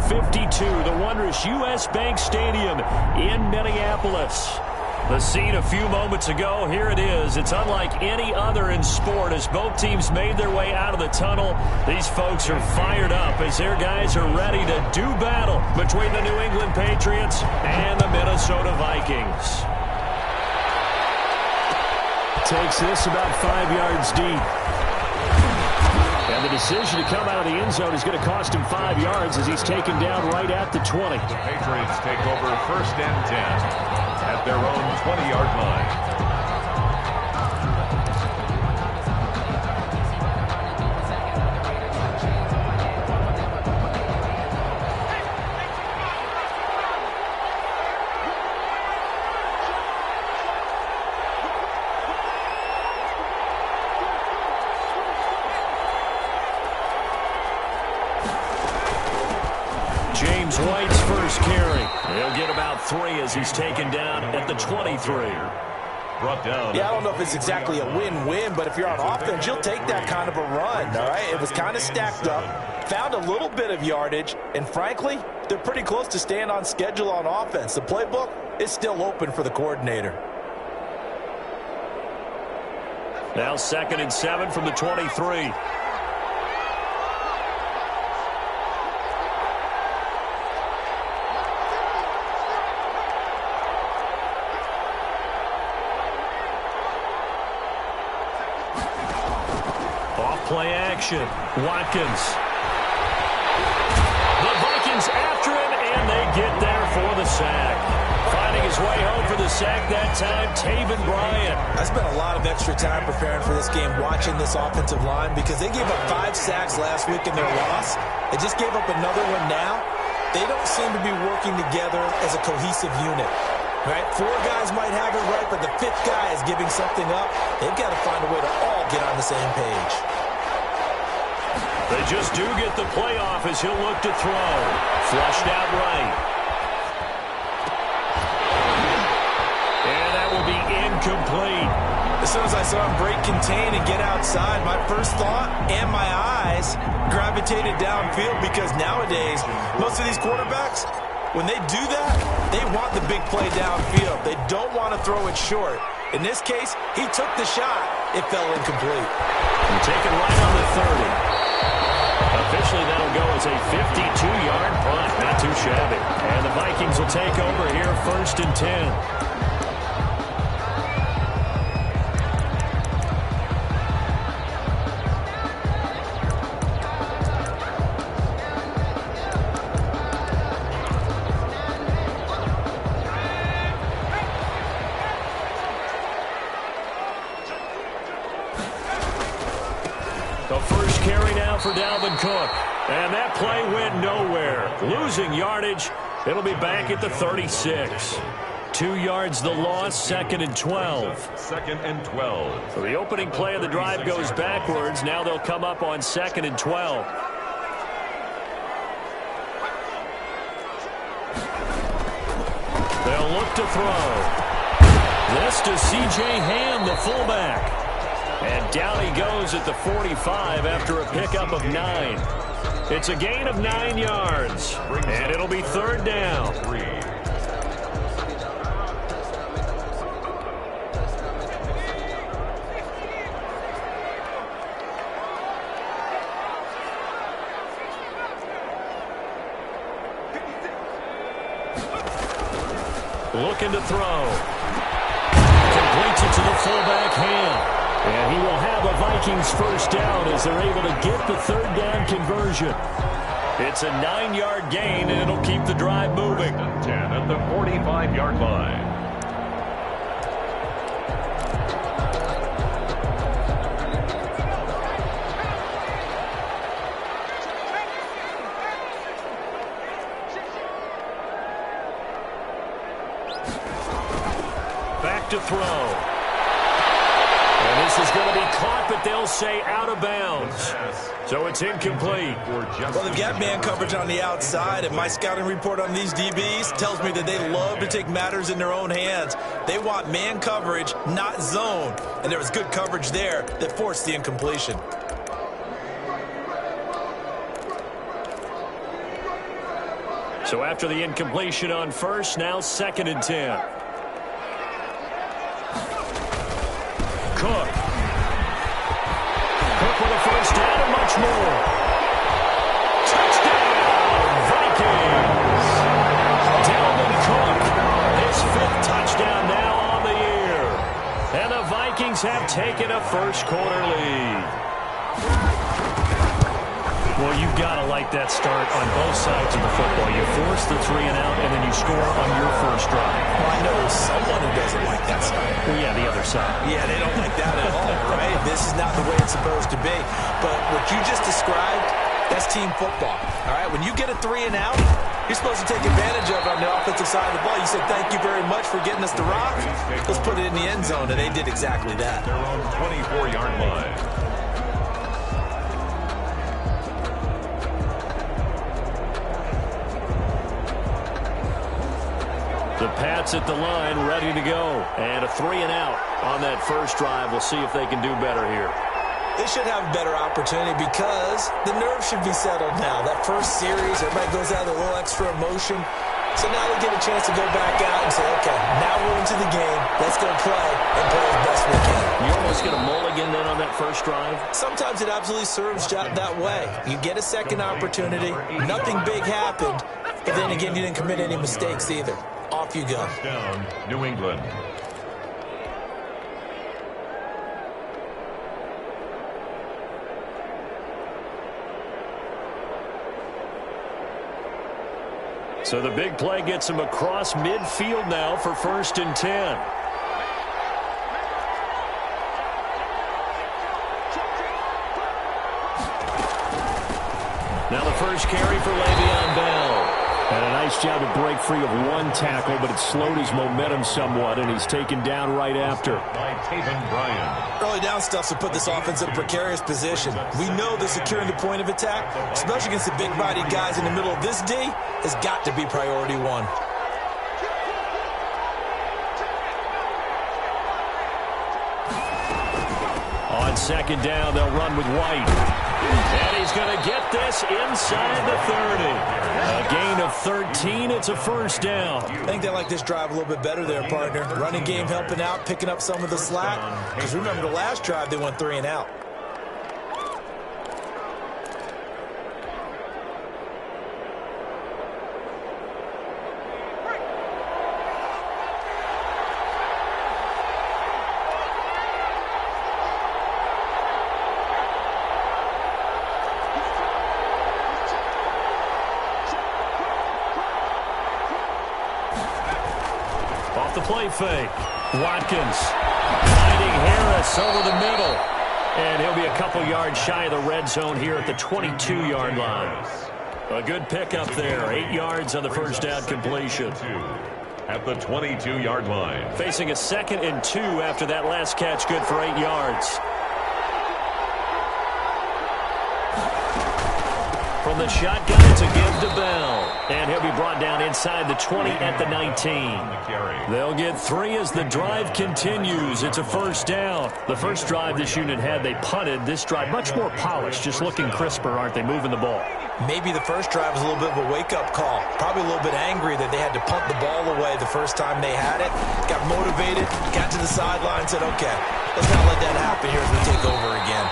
52, the wondrous U.S. Bank Stadium in Minneapolis. The scene a few moments ago, here it is. It's unlike any other in sport as both teams made their way out of the tunnel. These folks are fired up as their guys are ready to do battle between the New England Patriots and the Minnesota Vikings. Takes this about 5 yards deep. And the decision to come out of the end zone is going to cost him 5 yards as he's taken down right at the 20. The Patriots take over 1st and 10 at their own 20-yard line. James White's first carry. He'll get about 3 as he's taken down at the 23. Brought down. Yeah, I don't know if it's exactly a win-win, but if you're on offense, you'll take that kind of a run, all right? It was kind of stacked up, found a little bit of yardage, and frankly, they're pretty close to staying on schedule on offense. The playbook is still open for the coordinator. Now 2nd and 7 from the 23. Play action. Watkins. The Vikings after him, and they get there for the sack. Finding his way home for the sack that time, Taven Bryan. I spent a lot of extra time preparing for this game, watching this offensive line, because they gave up 5 sacks last week in their loss. They just gave up another one now. They don't seem to be working together as a cohesive unit. Right? 4 guys might have it right, but the 5th guy is giving something up. They've got to find a way to all get on the same page. They just do get the play off as he'll look to throw. Flushed out right. And that will be incomplete. As soon as I saw him break contain and get outside, my first thought and my eyes gravitated downfield, because nowadays, most of these quarterbacks, when they do that, they want the big play downfield. They don't want to throw it short. In this case, he took the shot. It fell incomplete. And taken right on the 30. Officially, that'll go as a 52-yard punt. Not too shabby. And the Vikings will take over here 1st and 10. The first carry now for Dalvin Cook. And that play went nowhere. Losing yardage. It'll be back at the 36. 2 yards the loss, 2nd and 12. 2nd and 12. So the opening play of the drive goes backwards. Now they'll come up on 2nd and 12. They'll look to throw. This to C.J. Ham, the fullback. And down he goes at the 45 after a pickup of 9. It's a gain of 9 yards. And it'll be 3rd down. Looking to throw. Completes it to the fullback Ham. And he will have a Vikings first down as they're able to get the 3rd down conversion. It's a 9-yard gain, and it'll keep the drive moving. 10 at the 45-yard line. Back to throw. And this is going to be caught, but they'll say out of bounds. So it's incomplete. Well, they've got man coverage on the outside, and my scouting report on these DBs tells me that they love to take matters in their own hands. They want man coverage, not zone. And there was good coverage there that forced the incompletion. So after the incompletion on first, now 2nd and 10. Cook with a first down and much more. Touchdown, Vikings. Dalvin Cook, his 5th touchdown now on the year. And the Vikings have taken a first-quarter lead. Well, you've got to like that start on both sides of the football. You force the 3 and out, and then you score on your first drive. Well, I know someone who doesn't like that start. Well, yeah, the other side. Yeah, they don't like that at all, right? This is not the way it's supposed to be. But what you just described, that's team football, all right? When you get a 3 and out, you're supposed to take advantage of it on the offensive side of the ball. You said, thank you very much for getting us the rock. Let's put it in the end zone, and they did exactly that. Their own 24-yard line. The Pats at the line, ready to go. And a 3 and out on that first drive. We'll see if they can do better here. They should have a better opportunity because the nerves should be settled now. That first series, everybody goes out with a little extra emotion. So now they get a chance to go back out and say, okay, now we're into the game. Let's go play and play as best we can. You almost get a mulligan then on that first drive? Sometimes it absolutely serves that way. You get a second opportunity. Nothing big happened. But then again, you didn't commit any mistakes either. Off you go. Down, New England. So the big play gets him across midfield now for 1st and 10. Now the first carry for Le'Veon Bell. And a nice job to break free of one tackle, but it slowed his momentum somewhat, and he's taken down right after. By Taven Bryan. Early down stuff to put this offense in a precarious position. We know that securing the point of attack, especially against the big-bodied guys in the middle of this D, has got to be priority 1. On 2nd down, they'll run with White. And he's going to get this inside the 30. A gain of 13. It's a first down. I think they like this drive a little bit better there, partner. Running game helping out, picking up some of the slack. Because remember, the last drive, they went 3 and out. Off the play fake. Watkins finding Harris over the middle. And he'll be a couple yards shy of the red zone here at the 22-yard line. A good pickup there. 8 yards on the first down completion. At the 22-yard line. Facing a 2nd and 2 after that last catch. Good for 8 yards. From the shotgun, it's a give to Bell. And he'll be brought down inside the 20 at the 19. They'll get 3 as the drive continues. It's a first down. The first drive this unit had, they punted. This drive, much more polished, just looking crisper, aren't they, moving the ball? Maybe the first drive was a little bit of a wake-up call. Probably a little bit angry that they had to punt the ball away the first time they had it. Got motivated, got to the sideline, said, okay, let's not let that happen here as we take over again.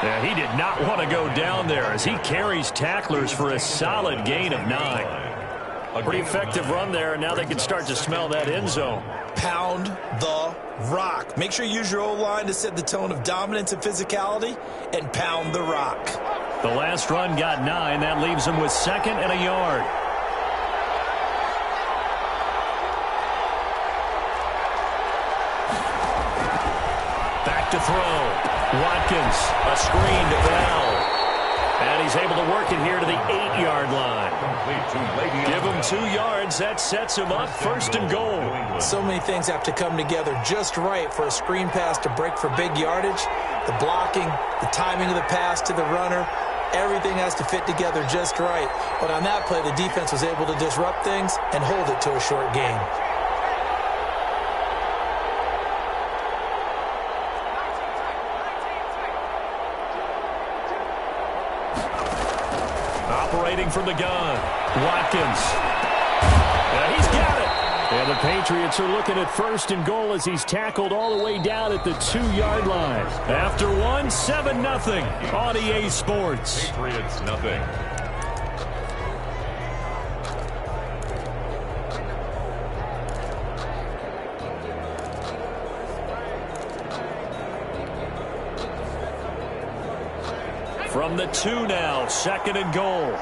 Yeah, he did not want to go down there as he carries tacklers for a solid gain of 9. A pretty effective run there, and now they can start to smell that end zone. Pound the rock. Make sure you use your O-line to set the tone of dominance and physicality, and pound the rock. The last run got 9. That leaves him with 2nd and a yard. Back to throw. Watkins, a screen to Bell. And he's able to work it here to the 8-yard line. Give him 2 yards. That sets him up 1st and goal. So many things have to come together just right for a screen pass to break for big yardage. The blocking, the timing of the pass to the runner, everything has to fit together just right. But on that play, the defense was able to disrupt things and hold it to a short gain. Operating from the gun. Watkins. He's got it. And the Patriots are looking at 1st and goal as he's tackled all the way down at the 2-yard line. After 7-0 on EA Sports. Patriots nothing. From the 2 now, 2nd and goal.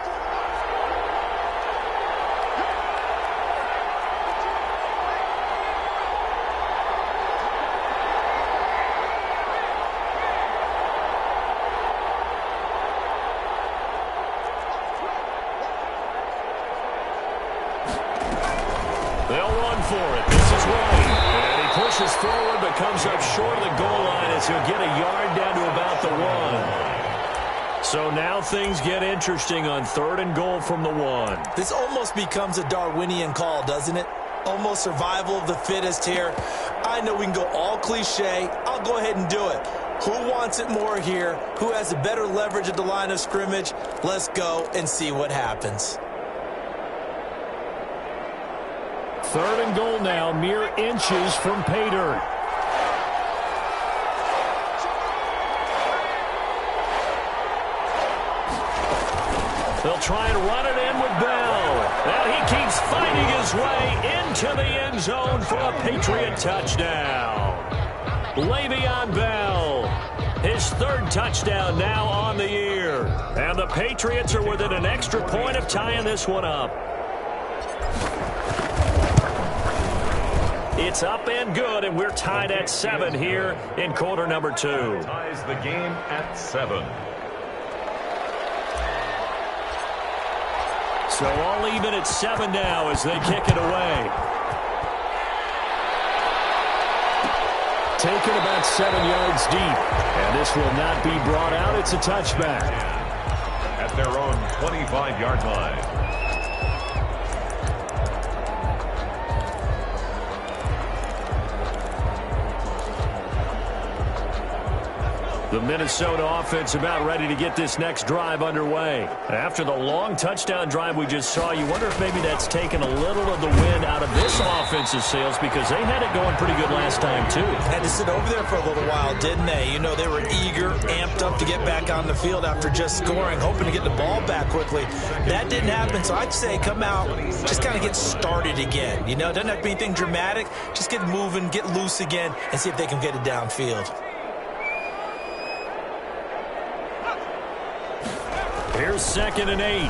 They'll run for it. This is Wayne. And he pushes forward but comes up short of the goal line as he'll get a yard down to about the 1. So now things get interesting on 3rd and goal from the 1. This almost becomes a Darwinian call, doesn't it? Almost survival of the fittest here. I know we can go all cliche. I'll go ahead and do it. Who wants it more here? Who has the better leverage at the line of scrimmage? Let's go and see what happens. 3rd and goal now, mere inches from pay dirt. They'll try and run it in with Bell. And he keeps fighting his way into the end zone for a Patriot touchdown. Le'Veon Bell, his 3rd touchdown now on the year. And the Patriots are within an extra point of tying this one up. It's up and good, and we're tied at 7 here in quarter number 2. Ties the game at 7. So all even at 7 now as they kick it away. Taken about 7 yards deep. And this will not be brought out. It's a touchback. At their own 25-yard line. The Minnesota offense about ready to get this next drive underway. After the long touchdown drive we just saw, you wonder if maybe that's taken a little of the wind out of this offensive sails because they had it going pretty good last time too. Had to sit over there for a little while, didn't they? You know, they were eager, amped up to get back on the field after just scoring, hoping to get the ball back quickly. That didn't happen, so I'd say come out, just kind of get started again. You know, it doesn't have to be anything dramatic. Just get moving, get loose again, and see if they can get it downfield. Here's 2nd and 8.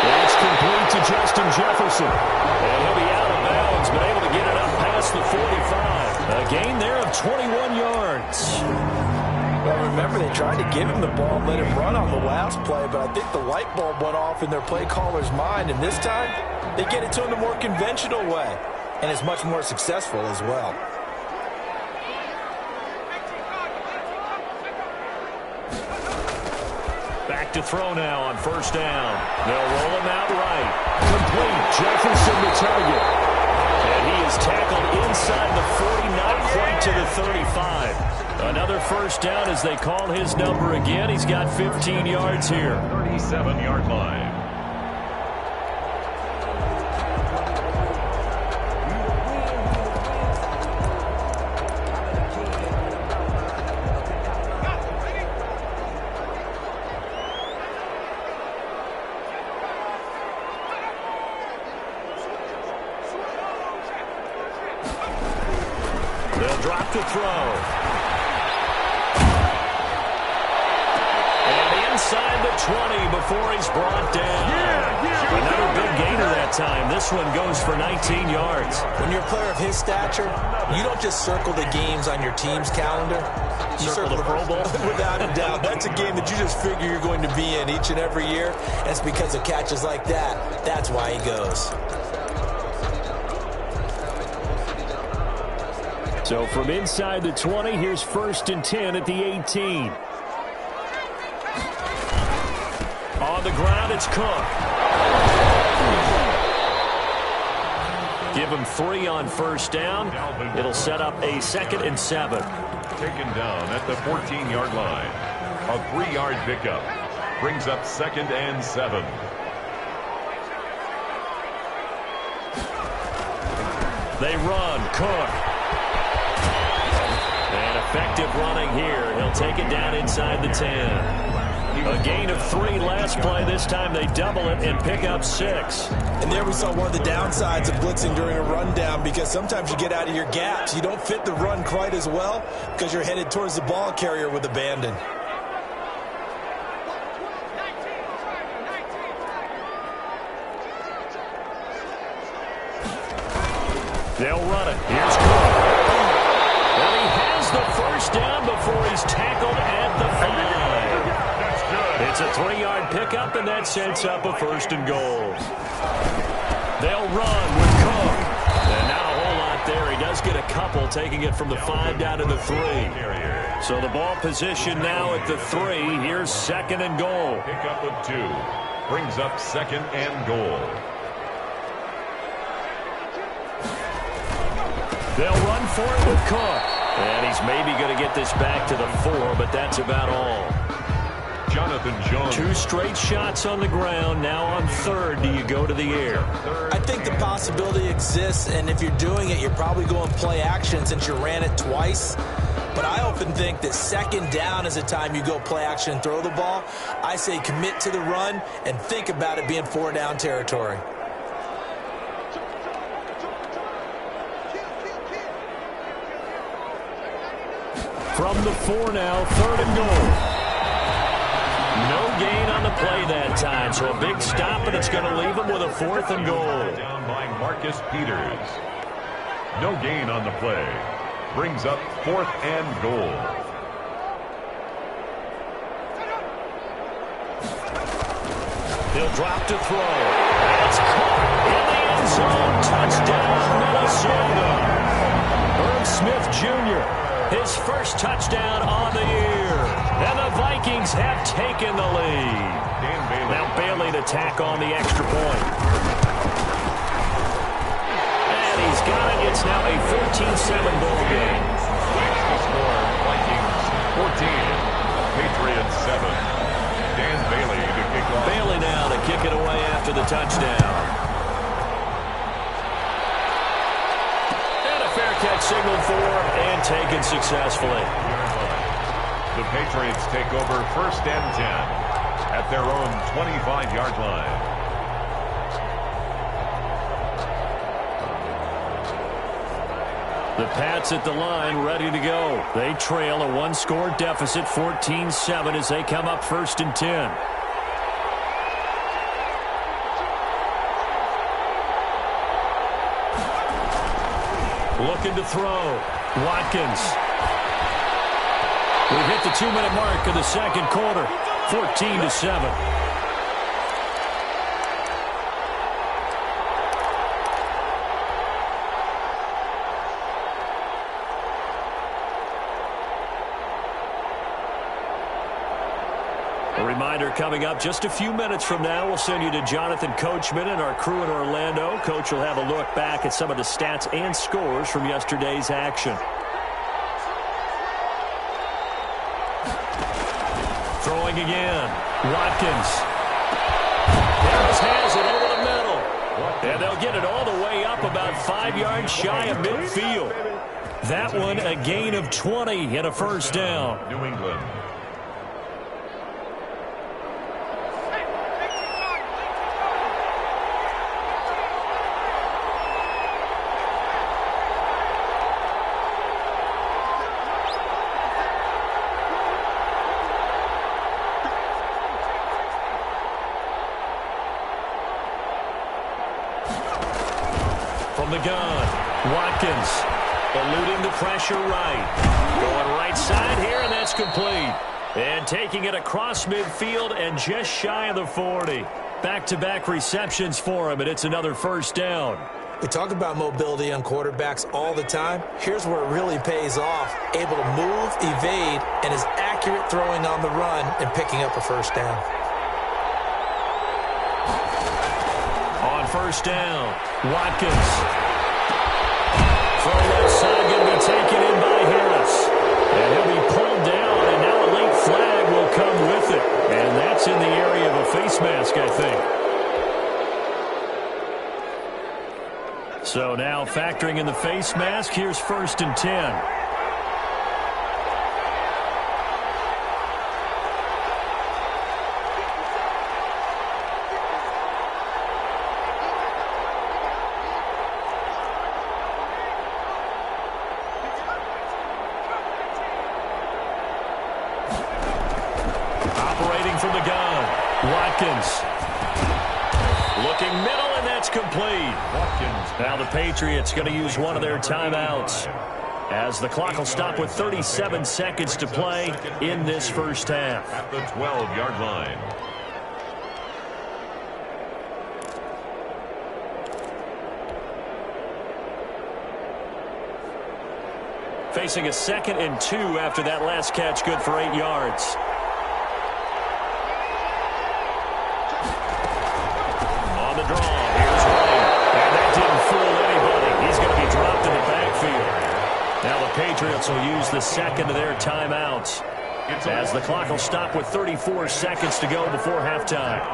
That's complete to Justin Jefferson. And he'll be out of bounds, but able to get it up past the 45. A gain there of 21 yards. Well, remember, they tried to give him the ball and let him run on the last play, but I think the light bulb went off in their play caller's mind, and this time they get it to him the more conventional way, and it's much more successful as well. Back to throw now on 1st down. They'll roll him out right. Complete. Jefferson the target. And he is tackled inside the 40, not quite to the 35. Another 1st down as they call his number again. He's got 15 yards here. 37-yard line. They'll drop to throw. And inside the 20 before he's brought down. Another big gainer that time. This one goes for 19 yards. When you're a player of his stature, you don't just circle the games on your team's calendar. You circle the Pro Bowl? Without a doubt. That's a game that you just figure you're going to be in each and every year. That's because of catches like that. That's why he goes. So from inside the 20, here's 1st and 10 at the 18. On the ground, it's Cook. Give him 3 on 1st down. It'll set up a 2nd and 7. Taken down at the 14-yard line. A 3-yard pickup. Brings up 2nd and 7. They run. Cook. And effective running here. He'll take it down inside the 10. A gain of 3 last play. This time they double it and pick up 6. And there we saw one of the downsides of blitzing during a rundown, because sometimes you get out of your gaps. You don't fit the run quite as well because you're headed towards the ball carrier with abandon. They'll run it. Here's Cook. And he has the first down before he's tackled at the 5. It's a 3-yard pickup, and that sets up a 1st and goal. They'll run with Cook. And now a whole lot there. He does get a couple, taking it from the 5 down to the 3. So the ball position now at the 3. Here's 2nd and goal. Pickup of 2. Brings up 2nd and goal. They'll run for it with Cook. And he's maybe going to get this back to the 4, but that's about all. Jonathan Jones. 2 straight shots on the ground. Now on 3rd, do you go to the air? I think the possibility exists, and if you're doing it, you're probably going play action since you ran it twice. But I often think that 2nd down is the time you go play action and throw the ball. I say commit to the run and think about it being 4-down territory. From the 4 now, 3rd and goal. No gain on the play that time, so a big stop, and it's going to leave him with a 4th and goal. Down by Marcus Peters. No gain on the play. Brings up 4th and goal. He'll drop to throw. It's caught in the end zone. Touchdown, Minnesota. Herb Smith Jr., his first touchdown on the year. And the Vikings have taken the lead. Now Bailey to tack on the extra point. And he's got it. It's now a 14-7 ball game. Vikings 14. Patriots 7. Dan Bailey to kick off. Bailey now to kick it away after the touchdown. And a fair catch signaled for and taken successfully. The Patriots take over 1st and 10 at their own 25-yard line. The Pats at the line, ready to go. They trail a 1-score deficit, 14-7, as they come up 1st and 10. Looking to throw. Watkins. We've hit the 2-minute mark of the 2nd quarter, 14-7. A reminder coming up just a few minutes from now, we'll send you to Jonathan Coachman and our crew in Orlando. Coach will have a look back at some of the stats and scores from yesterday's action. Throwing again. Watkins. Harris has it over the middle. And they'll get it all the way up about 5 yards shy of midfield. That one a gain of 20 and a 1st down. New England. From the gun, Watkins eluding the pressure right. Going right side here, and that's complete. And taking it across midfield and just shy of the 40. Back-to-back receptions for him, and it's another 1st down. We talk about mobility on quarterbacks all the time. Here's where it really pays off. Able to move, evade, and is accurate throwing on the run and picking up a 1st down. On 1st down, Watkins. From left side, going to be taken in by Harris. And he'll be pulled down, and now a late flag will come with it. And that's in the area of a face mask, I think. So now factoring in the face mask, here's 1st and 10. Operating from the gun, Watkins. Looking middle, and that's complete. Now the Patriots going to use one of their timeouts, as the clock will stop with 37 seconds to play in this first half. At the 12-yard line. Facing a 2nd and 2 after that last catch, good for 8 yards. On the draw, here's White. And that didn't fool anybody. He's going to be dropped in the backfield. Now the Patriots will use the 2nd of their timeouts, as the clock will stop with 34 seconds to go before halftime.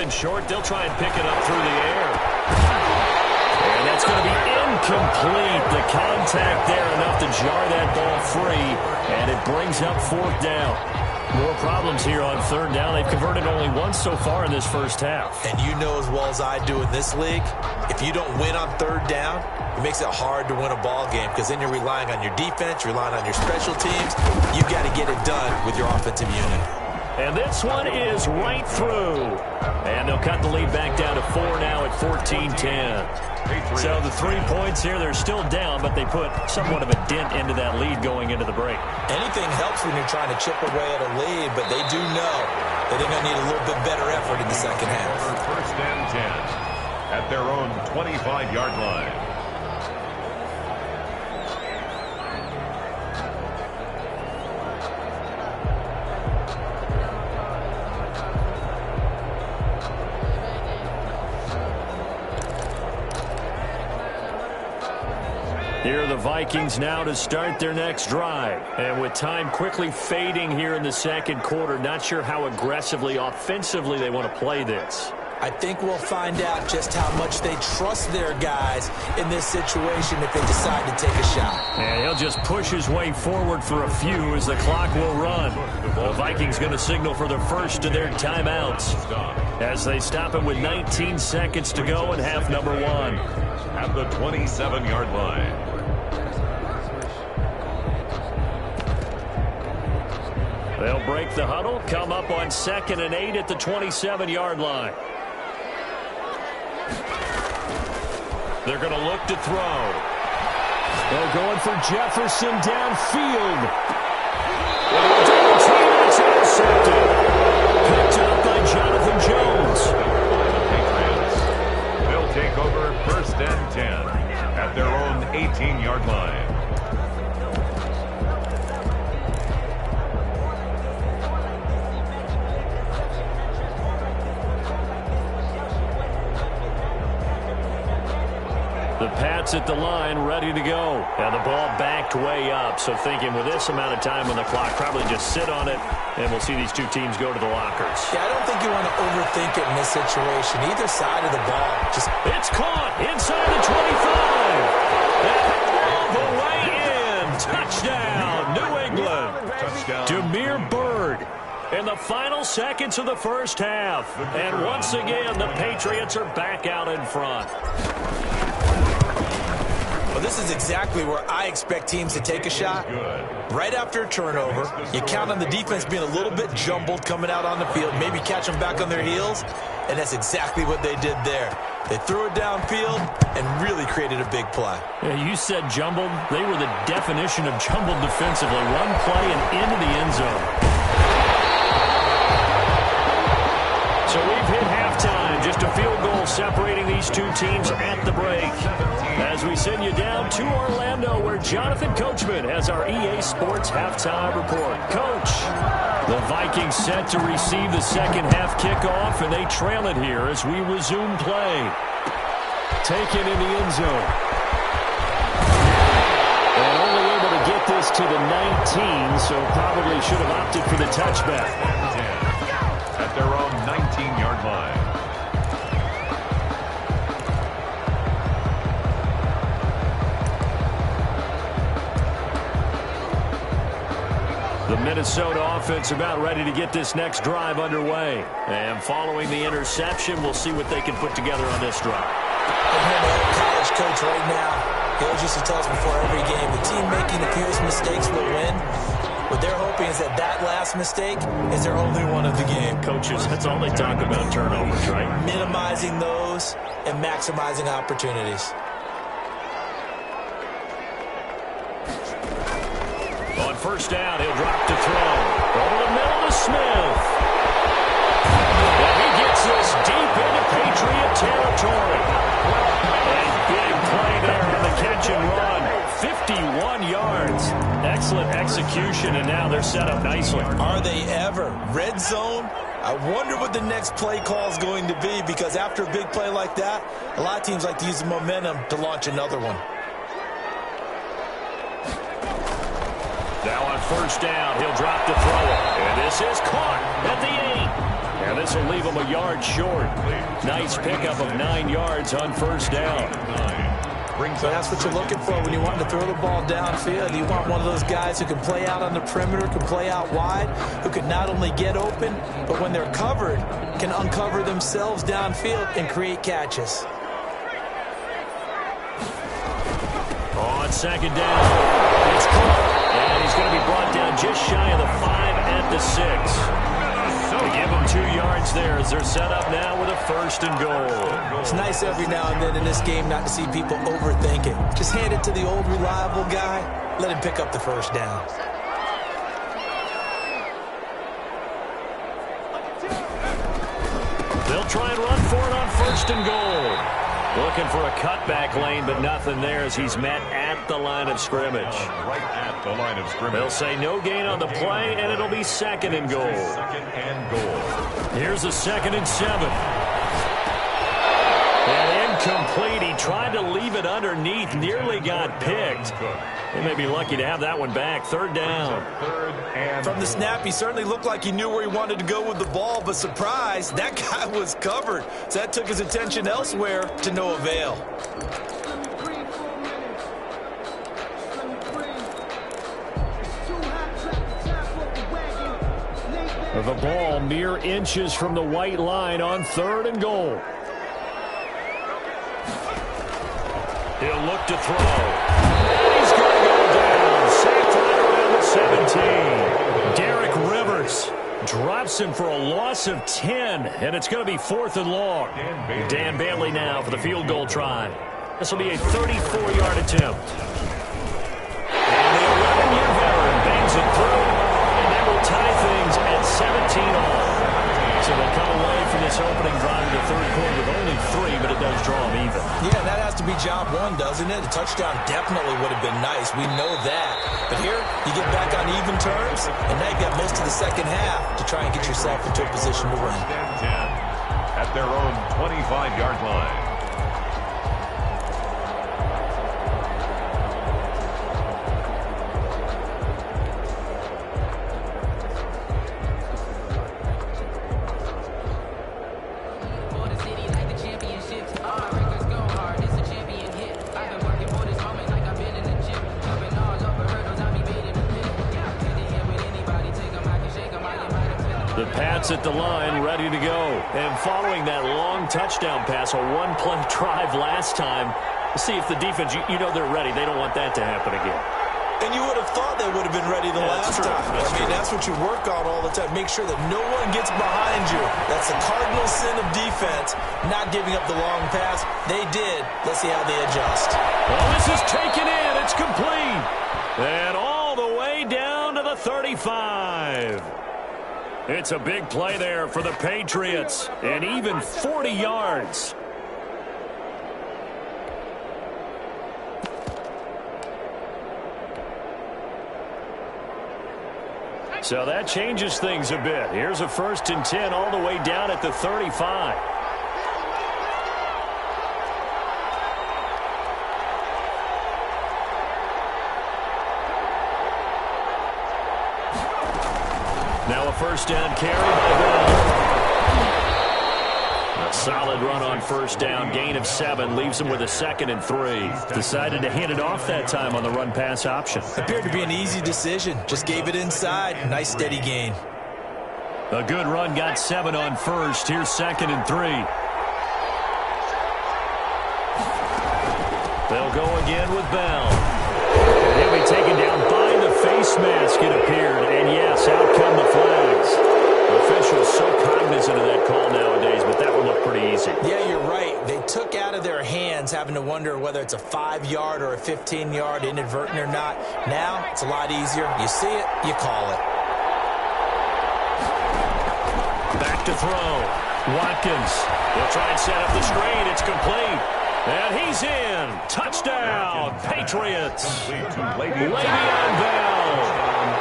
Short, they'll try and pick it up through the air. And that's going to be incomplete. The contact there enough to jar that ball free, and it brings up 4th down. More problems here on 3rd down. They've converted only once so far in this first half. And you know as well as I do in this league, if you don't win on 3rd down, it makes it hard to win a ball game, because then you're relying on your defense, you're relying on your special teams. You've got to get it done with your offensive unit. And this one is right through. And they'll cut the lead back down to 4 now at 14-10. So the 3 points here, they're still down, but they put somewhat of a dent into that lead going into the break. Anything helps when you're trying to chip away at a lead, but they do know that they're going to need a little bit better effort in the second half. 1st and 10 at their own 25-yard line. Here are the Vikings now to start their next drive. And with time quickly fading here in the second quarter, not sure how aggressively, offensively they want to play this. I think we'll find out just how much they trust their guys in this situation if they decide to take a shot. And he'll just push his way forward for a few as the clock will run. The Vikings going to signal for the first of their timeouts as they stop it with 19 seconds to go in half number 1. At the 27-yard line. They'll break the huddle, come up on 2nd and 8 at the 27-yard line. They're going to look to throw. They're going for Jefferson downfield. It's intercepted. Picked up by Jonathan Jones. They'll take over 1st and 10 at their own 18-yard line. The Pats at the line, ready to go. And the ball backed way up, so thinking with this amount of time on the clock, probably just sit on it, and we'll see these two teams go to the lockers. Yeah, I don't think you want to overthink it in this situation. Either side of the ball. It's caught inside the 25. And all the way in. Touchdown, New England. Touchdown. Demir Bird in the final seconds of the first half. And once again, the Patriots are back out in front. Well, this is exactly where I expect teams to take a shot. Right after a turnover, you count on the defense being a little bit jumbled coming out on the field, maybe catch them back on their heels, and that's exactly what they did there. They threw it downfield and really created a big play. Yeah, you said jumbled. They were the definition of jumbled defensively. One play and into the end zone. So we've hit halftime. just a field goal separating these two teams at the break. As we send you down to Orlando, where Jonathan Coachman has our EA Sports halftime report. Coach, the Vikings set to receive the second half kickoff, and they trail it here as we resume play. Taken in the end zone. And only able to get this to the 19, so probably should have opted for the touchback. At their own 19-yard line. The Minnesota offense about ready to get this next drive underway. And following the interception, we'll see what they can put together on this drive. I'm hearing the old college coach right now. He always used to tell us before every game, the team making the fewest mistakes will win. What they're hoping is that last mistake is their only one of the game. Coaches, that's all they talk about, turnovers, right? Minimizing those and maximizing opportunities. On first down, he'll drop to throw. Over the middle to Smith. And he gets this deep into Patriot territory. And big play there on the catch and run. 51 yards. Excellent execution, and now they're set up nicely. Are they ever? Red zone? I wonder what the next play call is going to be, because after a big play like that, a lot of teams like to use the momentum to launch another one. Now on first down, he'll drop to throw it. And this is caught at the 8. And this will leave him a yard short. Nice pickup of 9 yards on first down. So that's what you're looking for when you want to throw the ball downfield. You want one of those guys who can play out on the perimeter, can play out wide, who can not only get open, but when they're covered, can uncover themselves downfield and create catches. On second down, it's caught. And he's going to be brought down just shy of the 5 at the 6. To give them 2 yards there as they're set up now with a first and goal. It's nice every now and then in this game not to see people overthink it. Just hand it to the old reliable guy. Let him pick up the first down. They'll try and run for it on first and goal. Looking for a cutback lane, but nothing there as he's met at the line of scrimmage. Right at the line of scrimmage. They'll say no gain on the play, and it'll be second and goal. Second and goal. Here's a 2nd and 7. And incomplete. He tried to leave it underneath, nearly got picked. They may be lucky to have that one back. Third down. From the snap, he certainly looked like he knew where he wanted to go with the ball, but surprise, that guy was covered. So that took his attention elsewhere to no avail. The ball mere inches from the white line on 3rd and goal. He'll look to throw. And he's going to go down. Sacked right around the 17. Derek Rivers drops him for a loss of 10. And it's going to be 4th and long. Dan Bailey now for the field goal try. This will be a 34-yard attempt. And the 11-year veteran bangs it through. And that will tie things at 17 all. So they'll come away from this opening drive in the 3rd quarter with only 3, but it does draw them even. Yeah, that has to be job one, doesn't it? A touchdown definitely would have been nice. We know that. But here, you get back on even terms, and now you've got most of the second half to try and get yourself into a position to win. At their own 25-yard line. At the line, ready to go. And following that long touchdown pass, a one-play drive last time, see if the defense, you know they're ready. They don't want that to happen again. And you would have thought they would have been ready the last time. That's what you work on all the time. Make sure that no one gets behind you. That's the cardinal sin of defense, not giving up the long pass. They did. Let's see how they adjust. Well, this is taken in. It's complete. And all the way down to the 35. It's a big play there for the Patriots, and even 40 yards. So that changes things a bit. Here's a 1st and 10 all the way down at the 35. Now a 1st down carry by Bell. A solid run on 1st down, gain of 7, leaves him with a 2nd and 3. Decided to hand it off that time on the run-pass option. Appeared to be an easy decision. Just gave it inside. Nice steady gain. A good run, got 7 on 1st. Here's 2nd and 3. They'll go again with Bell. He'll be taken down by the face mask, it appeared. And yes, out come the flags. Officials so cognizant of that call nowadays, but that would look pretty easy. Yeah, you're right. They took out of their hands having to wonder whether it's a 5-yard or a 15-yard inadvertent or not. Now, it's a lot easier. You see it, you call it. Back to throw. Watkins. They'll try and set up the screen. It's complete. And he's in. Touchdown, Patriots. Le'Veon Bell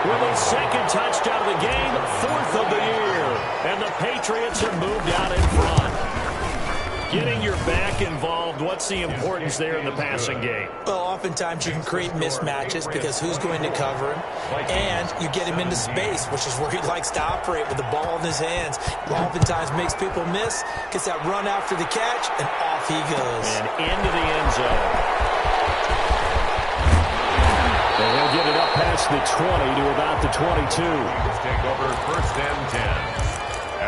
with his 2nd touchdown of the game, 4th of the year. And the Patriots have moved out in front. Getting your back involved, what's the importance there in the passing game? Well, oftentimes you can create mismatches because who's going to cover him? And you get him into space, which is where he likes to operate with the ball in his hands. Oftentimes makes people miss, gets that run after the catch, and off he goes. And into the end zone. And he'll get it up past the 20 to about the 22. Let's take over 1st and 10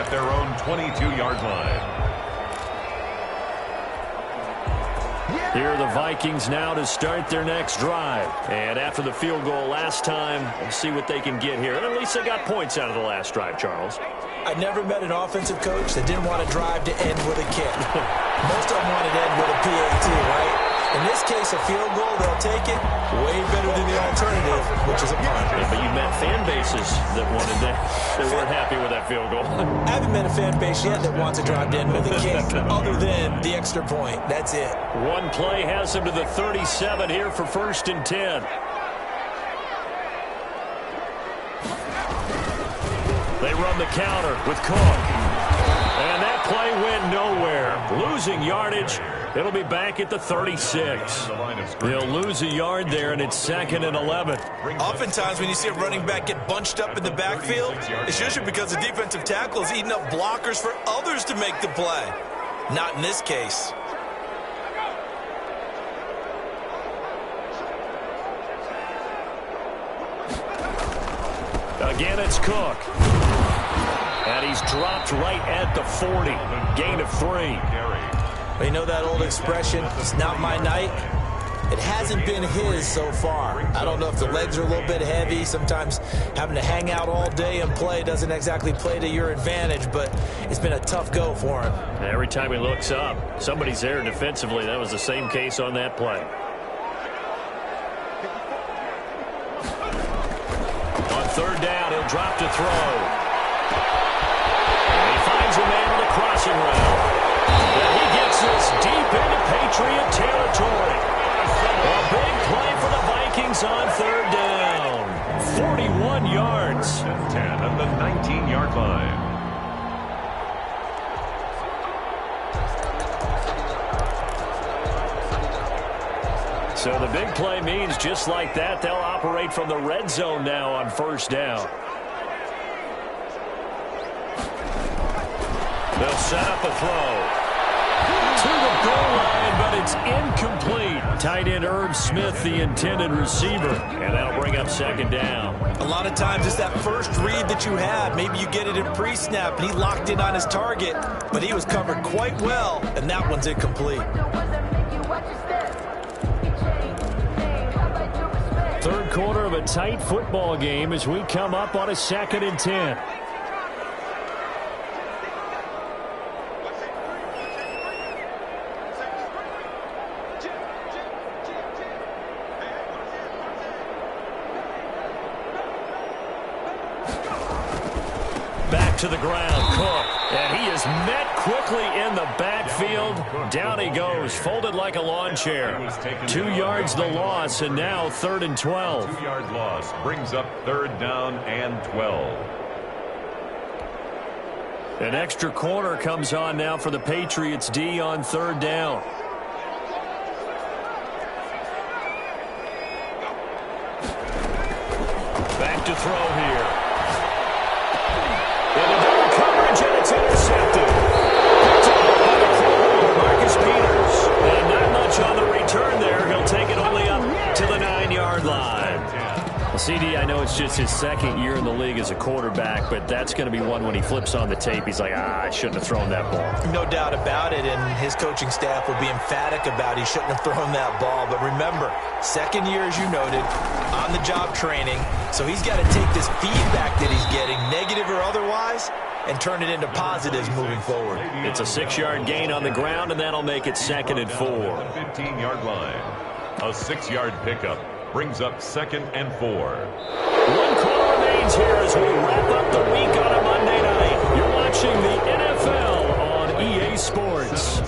at their own 22-yard line. Here are the Vikings now to start their next drive. And after the field goal last time, we'll see what they can get here. And at least they got points out of the last drive, Charles. I never met an offensive coach that didn't want to drive to end with a kick. Most of them wanted to end with a PAT, right? In this case, a field goal, they'll take it. Way better than the alternative, which is a punt. Yeah, but you met fan bases that wanted that weren't happy with that field goal. I haven't met a fan base yet that wants to drive to end with a kick other than the extra point. That's it. One play has him to the 37 here for 1st and 10. They run the counter with Cook. And that play went nowhere. Losing yardage. It'll be back at the 36. They'll lose a yard there, and it's 2nd and 11. Oftentimes when you see a running back get bunched up in the backfield, it's usually because the defensive tackle is eating up blockers for others to make the play. Not in this case. Again, it's Cook. And he's dropped right at the 40. Gain of 3. You know that old expression, it's not my night? It hasn't been his so far. I don't know if the legs are a little bit heavy. Sometimes having to hang out all day and play doesn't exactly play to your advantage, but it's been a tough go for him. Every time he looks up, somebody's there defensively. That was the same case on that play. On 3rd down, he'll drop to throw. And he finds a man with a crossing route. And he gets this deep into Patriot territory. A big play for the Vikings on 3rd down. 41 yards. 10 at the 19-yard line. So the big play means just like that, they'll operate from the red zone now on 1st down. They'll set up a throw. To the goal line, but it's incomplete. Tight end Irv Smith, the intended receiver, and that'll bring up 2nd down. A lot of times it's that first read that you have. Maybe you get it in pre-snap, and he locked in on his target, but he was covered quite well, and that one's incomplete. 3rd quarter of a tight football game as we come up on a 2nd and 10. Back to the ground. Cook. And he is met quickly in the backfield. Down he goes, folded like a lawn chair. 2 yards the loss, and now 3rd and 12. 2-yard loss brings up 3rd down and 12. An extra corner comes on now for the Patriots D on 3rd down. Back to throw here. Into double coverage, and it's intercepted. Marcus Peters. And not much on the return there. He'll take it only up to the 9-yard line. Well, CD, I know it's just his 2nd year in the league as a quarterback, but that's going to be one when he flips on the tape. He's like, I shouldn't have thrown that ball. No doubt about it, and his coaching staff will be emphatic about he shouldn't have thrown that ball. But remember, 2nd year, as you noted, on-the-job training, so he's got to take this feedback that he's getting, negative or otherwise, and turn it into positives moving forward. It's a 6-yard gain on the ground, and that'll make it 2nd and 4. 15-yard line. A 6-yard pickup brings up 2nd and 4. One call remains here as we wrap up the week on a Monday night. You're watching the NFL on EA Sports.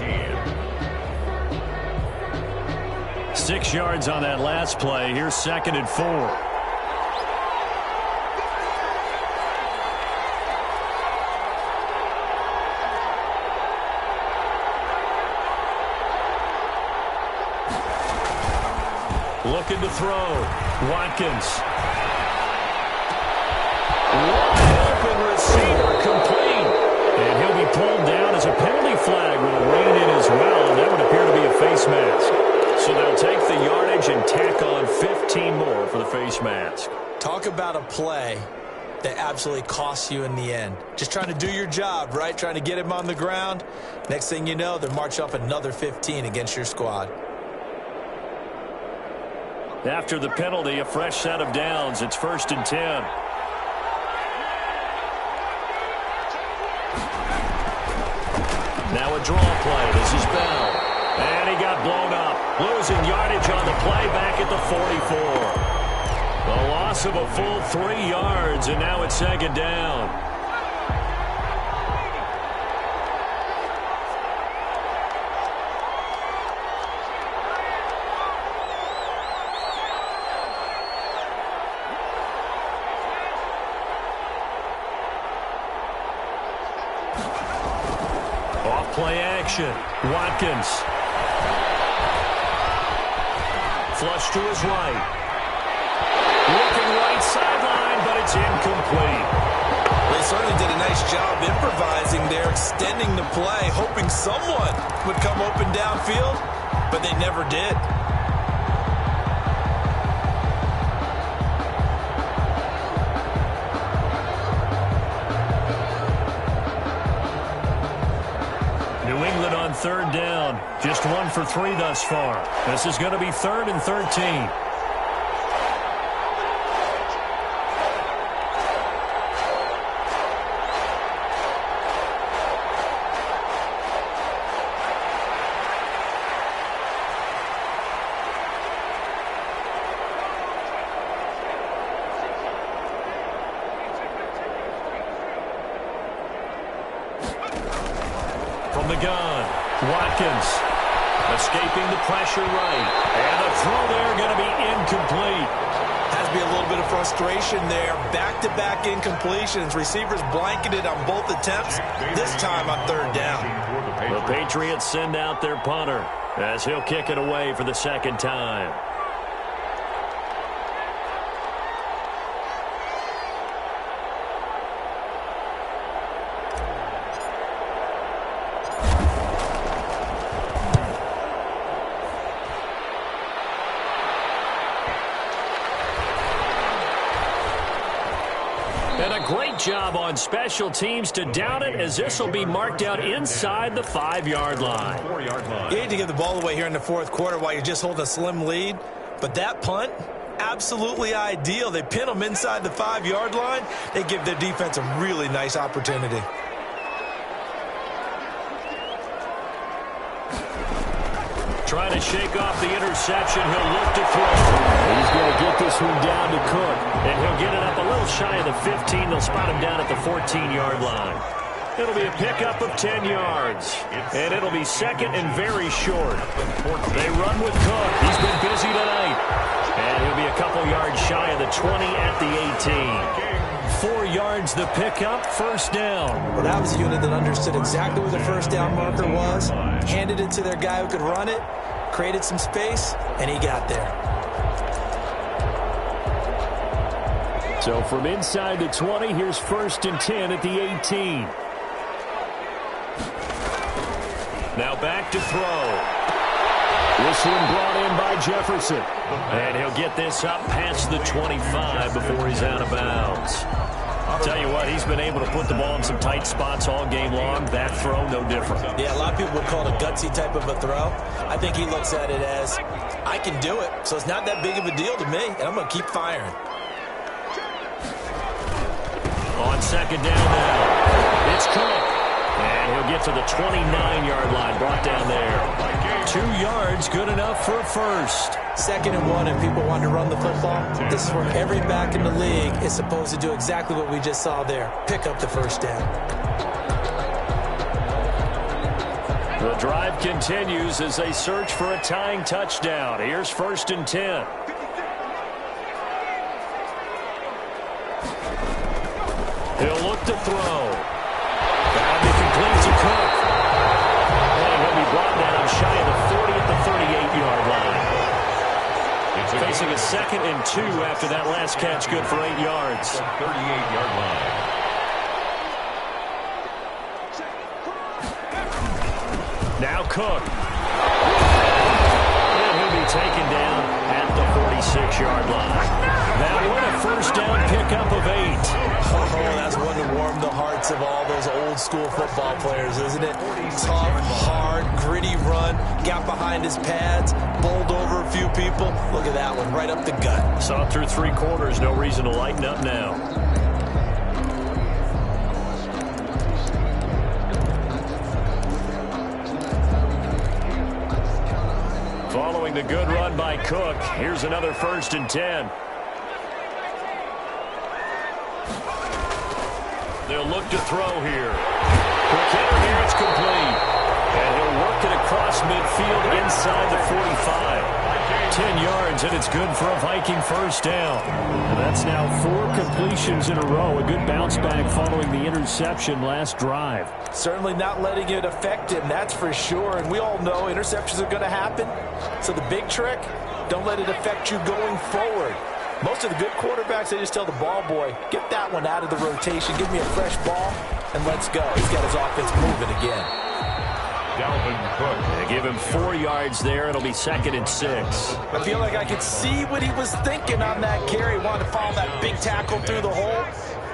6 yards on that last play. Here's 2nd and 4. Looking to throw. Watkins. Wide open receiver complete. And he'll be pulled down as a penalty flag will rein in as well. And that would appear to be a face mask. So they'll take the yardage and tack on 15 more for the face mask. Talk about a play that absolutely costs you in the end. Just trying to do your job, right? Trying to get him on the ground. Next thing you know, they're marching up another 15 against your squad. After the penalty, a fresh set of downs. It's 1st and 10. Now a draw play. This is Bell. And he got blown up. Losing yardage on the play back at the 44. The loss of a full 3 yards, and now it's 2nd down. Play action. Watkins. Flush to his right. Looking right sideline, but it's incomplete. They certainly did a nice job improvising there, extending the play, hoping someone would come open downfield, but they never did. New England on 3rd down. Just 1 for 3 thus far. This is going to be 3rd and 13. From the gun, Watkins escaping the pressure right. And the throw there going to be incomplete. Has to be a little bit of frustration there. Back-to-back incompletions. Receivers blanketed on both attempts, this time on 3rd down. The Patriots send out their punter as he'll kick it away for the 2nd time. And a great job on special teams to down it, as this will be marked out inside the 5-yard line. 4-yard line. You hate to give the ball away here in the 4th quarter while you're just holding a slim lead, but that punt, absolutely ideal. They pin them inside the 5-yard line. They give their defense a really nice opportunity. Trying to shake off the interception. He'll look to throw. He's going to get this one down to Cook. And he'll get it up a little shy of the 15. They'll spot him down at the 14-yard line. It'll be a pickup of 10 yards. And it'll be second and very short. They run with Cook. He's been busy tonight. And he'll be a couple yards shy of the 20 at the 18. 4 yards the pickup, first down. Well, that was a unit that understood exactly where the first down marker was, handed it to their guy who could run it, created some space, and he got there. So from inside the 20, here's first and 10 at the 18. Now back to throw. This one brought in by Jefferson. And he'll get this up past the 25 before he's out of bounds. I'll tell you what, he's been able to put the ball in some tight spots all game long. That throw, no different. Yeah, a lot of people would call it a gutsy type of a throw. I think he looks at it as, I can do it, so it's not that big of a deal to me, and I'm going to keep firing. On second down now, it's Cook. And he'll get to the 29-yard line, brought down there. 2 yards, good enough for a first. Second and 1, and people want to run the football. This is where every back in the league is supposed to do exactly what we just saw there. Pick up the first down. The drive continues as they search for a tying touchdown. Here's first and 10. He'll look to throw. That'll be complete to Cook. And he'll be brought down shy of the 40 at the 38-yard line. Facing a second and 2 after that last catch, good for 8 yards. 38-yard line. Now Cook. And he'll be taken down at the 46-yard line. Now what a first down pickup of 8. Oh, that's one to warm the hearts of all those old-school football players, isn't it? Tough, hard, gritty run, got behind his pads, bowled over a few people. Look at that one, right up the gut. Saw through 3 quarters, no reason to lighten up now. Following the good run by Cook, here's another first and 10. They'll look to throw here. Quick hitter here, it's complete. And he'll work it across midfield inside the 45. 10 yards, and it's good for a Viking first down. And that's now 4 completions in a row. A good bounce back following the interception last drive. Certainly not letting it affect him, that's for sure. And we all know interceptions are going to happen. So the big trick, don't let it affect you going forward. Most of the good quarterbacks, they just tell the ball boy, get that one out of the rotation, give me a fresh ball, and let's go. He's got his offense moving again. Dalvin Cook. They give him 4 yards there. It'll be second and 6. I feel like I could see what he was thinking on that carry. Wanted to follow that big tackle through the hole.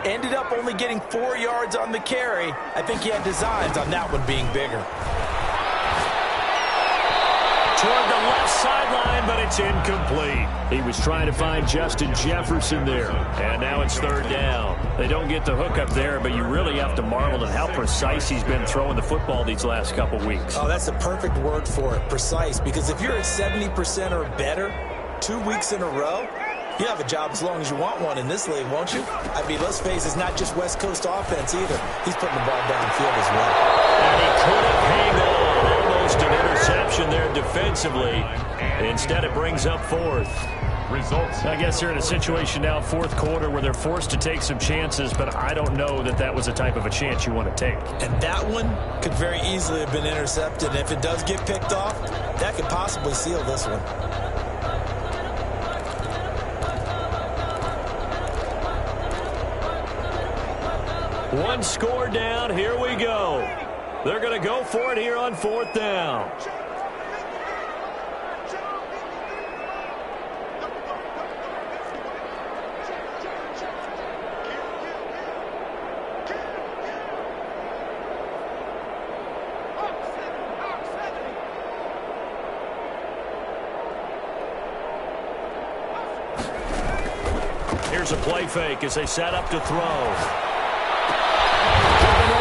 Ended up only getting 4 yards on the carry. I think he had designs on that one being bigger. Toward the left sideline, but it's incomplete. He was trying to find Justin Jefferson there. And now it's third down. They don't get the hook up there, but you really have to marvel at how precise he's been throwing the football these last couple weeks. Oh, that's the perfect word for it, precise. Because if you're at 70% or better 2 weeks in a row, you have a job as long as you want one in this league, won't you? I mean, let's face it, it's not just West Coast offense either. He's putting the ball downfield as well. And he couldn't hang on. Almost an interception there defensively. Instead, it brings up 4th. Results. I guess they're in a situation now, 4th quarter, where they're forced to take some chances, but I don't know that that was the type of a chance you want to take. And that one could very easily have been intercepted. And if it does get picked off, that could possibly seal this one. One score down. Here we go. They're going to go for it here on 4th down. Here's a play fake as they set up to throw.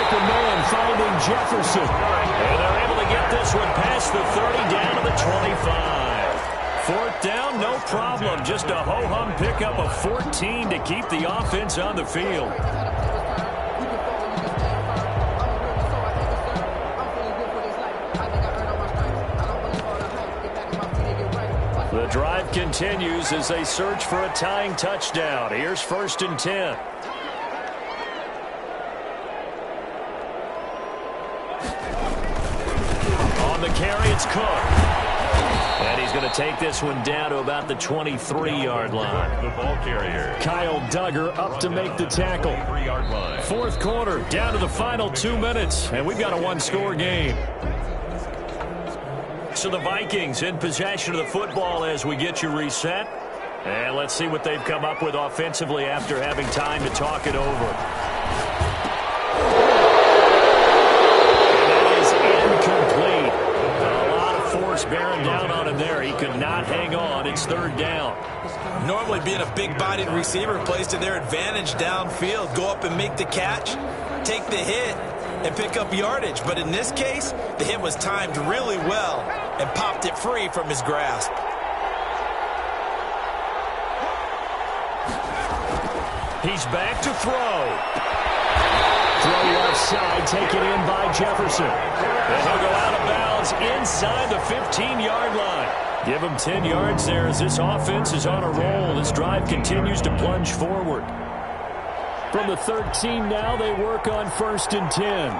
Open man finding Jefferson. And they're able to to get this one past the 30, down to the 25. Fourth down, no problem. Just a ho-hum pickup of 14 to keep the offense on the field. The drive continues as they search for a tying touchdown. Here's 1st and 10. On the carry, it's Cook. And he's going to take this one down to about the 23-yard line. The ball carrier, Kyle Duggar up to make the tackle. 3-yard line. Fourth quarter, down to the final 2 minutes, and we've got a one-score game. So the Vikings in possession of the football as we get you reset. And let's see what they've come up with offensively after having time to talk it over. And that is incomplete. A lot of force bearing down on him there. He could not hang on. It's 3rd down. Normally being a big-bodied receiver plays to their advantage downfield. Go up and make the catch, take the hit, and pick up yardage. But in this case, the hit was timed really well and popped it free from his grasp. He's back to throw. Throw left side, taken in by Jefferson. And he'll go out of bounds inside the 15-yard line. Give him 10 yards there as this offense is on a roll. This drive continues to plunge forward. From the 13 now, they work on 1st and 10.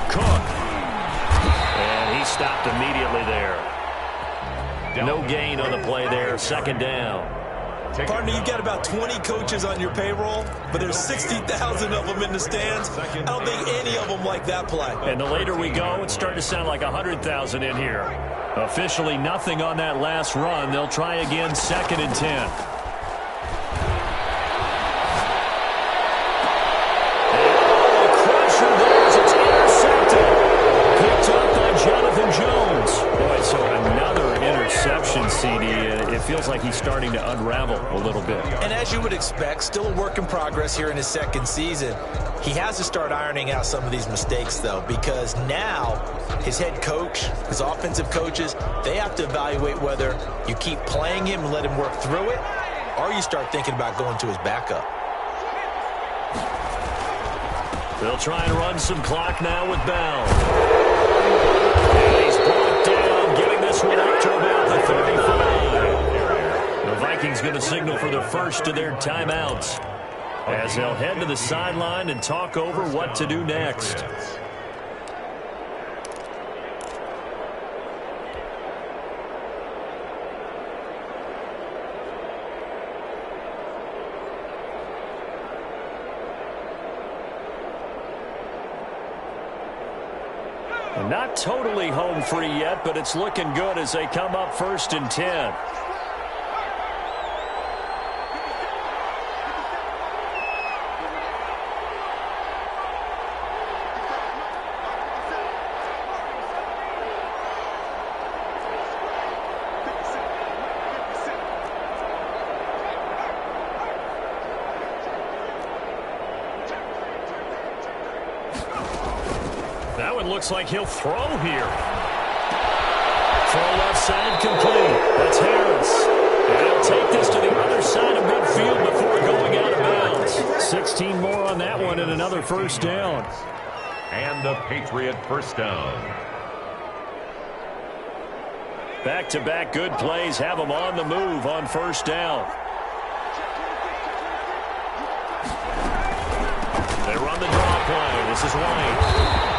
Cook. And he stopped immediately there. No gain on the play there. 2nd down. Partner, you've got about 20 coaches on your payroll, but there's 60,000 of them in the stands. I don't think any of them like that play. And the later we go, it's starting to sound like 100,000 in here. Officially nothing on that last run. They'll try again, 2nd and 10. And the crusher there as it's intercepted. Picked up by Jonathan Jones. Boy, so another interception, CD. It feels like he's starting to unravel a little bit. And as you would expect, still a work in progress here in his 2nd season. He has to start ironing out some of these mistakes, though, because now his head coach, his offensive coaches, they have to evaluate whether you keep playing him and let him work through it, or you start thinking about going to his backup. They'll try and run some clock now with Bell. And he's brought down, getting this one up to about the 35. The Vikings going to signal for the first of their timeouts as they'll head to the sideline and talk over what to do next. Not totally home free yet, but it's looking good as they come up 1st and 10. Looks like he'll throw here. Throw left side complete. That's Harris. And he'll take this to the other side of midfield before going out of bounds. 16 more on that one and another 1st down. And the Patriot 1st down. Back-to-back good plays have them on the move on 1st down. They run the draw play. This is White.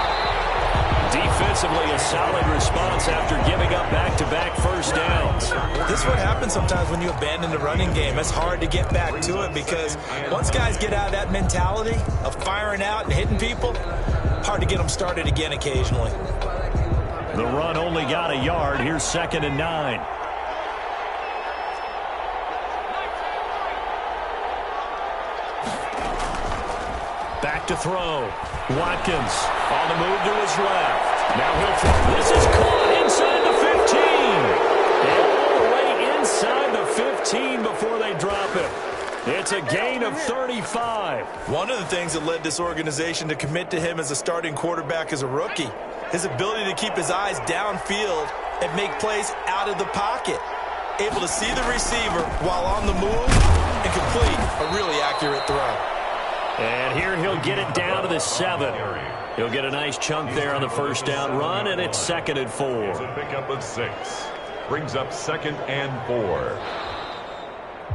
Defensively, a solid response after giving up back-to-back 1st downs. This is what happens sometimes when you abandon the running game. It's hard to get back to it because once guys get out of that mentality of firing out and hitting people, hard to get them started again occasionally. The run only got a yard. Here's 2nd and 9. Back to throw. Watkins on the move to his left. Now he'll throw. This is caught inside the 15. And all the way inside the 15 before they drop it. It's a gain of 35. One of the things that led this organization to commit to him as a starting quarterback as a rookie, his ability to keep his eyes downfield and make plays out of the pocket. Able to see the receiver while on the move and complete a really accurate throw. And here he'll get it down to the 7. He'll get a nice chunk there on the first down run, and it's 2nd and 4. It's a pickup of 6. Brings up 2nd and 4.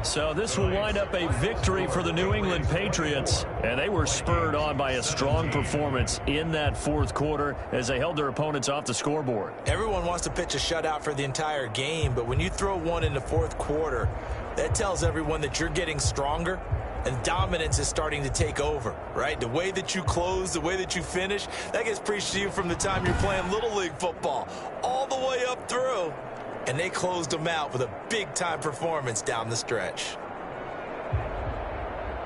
So this will wind up a victory for the New England Patriots, and they were spurred on by a strong performance in that fourth quarter as they held their opponents off the scoreboard. Everyone wants to pitch a shutout for the entire game, but when you throw one in the fourth quarter, that tells everyone that you're getting stronger and dominance is starting to take over, right? The way that you close, the way that you finish, that gets preached to you from the time you're playing Little League football all the way up through. And they closed them out with a big-time performance down the stretch.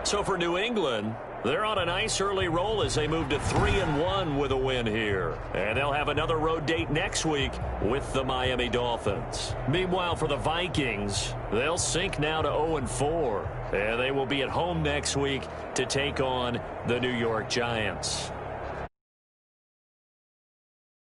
So for New England, they're on a nice early roll as they move to 3-1 with a win here. And they'll have another road date next week with the Miami Dolphins. Meanwhile, for the Vikings, they'll sink now to 0-4. And they will be at home next week to take on the New York Giants.